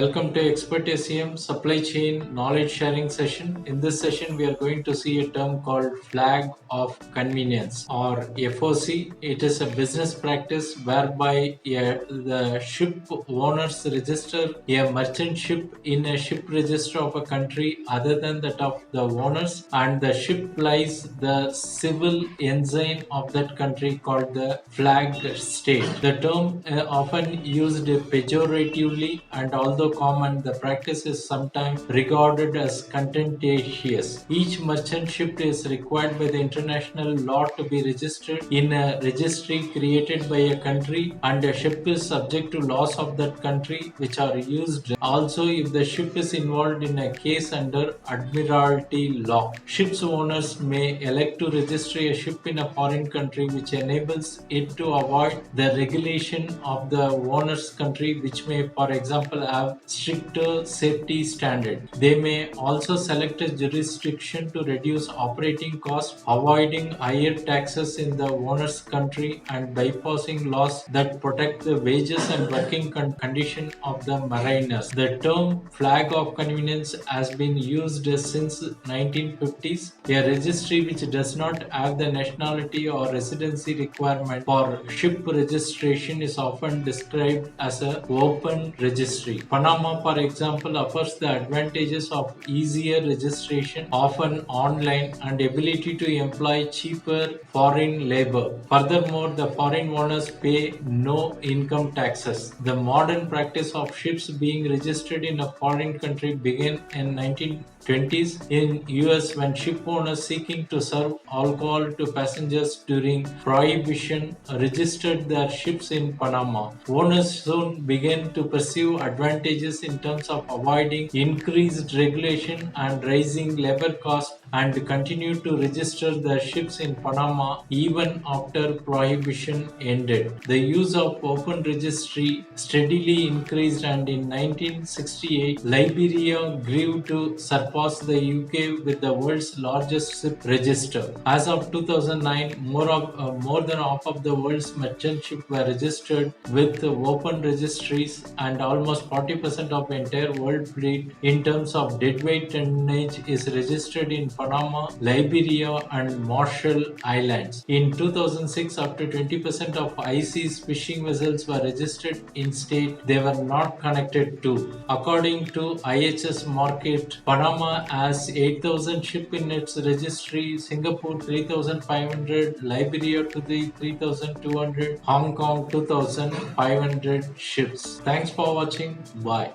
Welcome to Expert SCM Supply Chain Knowledge Sharing Session. In this session, we are going to see a term called Flag of Convenience or FOC. It is a business practice whereby the ship owners register a merchant ship in a ship register of a country other than that of the owners, and the ship flies the civil ensign of that country called the flag state. The term often used pejoratively, and although common, the practice is sometimes regarded as contentious. Each merchant ship is required by the international law to be registered in a registry created by a country, and a ship is subject to laws of that country which are used also if the ship is involved in a case under admiralty law. Ships owners may elect to register a ship in a foreign country, which enables it to avoid the regulation of the owner's country, which may, for example, have stricter safety standards. They may also select a jurisdiction to reduce operating costs, avoiding higher taxes in the owner's country, and bypassing laws that protect the wages and working condition of the mariners. The term flag of convenience has been used since 1950s. A registry which does not have the nationality or residency requirement for ship registration is often described as an open registry. Panama, for example, offers the advantages of easier registration, often online, and ability to employ cheaper foreign labor. Furthermore, the foreign owners pay no income taxes. The modern practice of ships being registered in a foreign country began in 1920s in US when ship owners seeking to serve alcohol to passengers during Prohibition registered their ships in Panama. Owners soon began to pursue advantages in terms of avoiding increased regulation and rising labor costs, and continued to register their ships in Panama even after Prohibition ended. The use of open registry steadily increased, and in 1968, Liberia grew to surpass the UK with the world's largest ship register. As of 2009, more than half of the world's merchant ships were registered with open registries, and almost 40% of the entire world fleet in terms of deadweight tonnage is registered in Panama, Liberia, and Marshall Islands. In 2006, up to 20% of IC's fishing vessels were registered in states they were not connected to. According to IHS Market, Panama has 8,000 ships in its registry, Singapore 3,500, Liberia to the 3,200, Hong Kong 2,500 ships. Thanks for watching. Bye.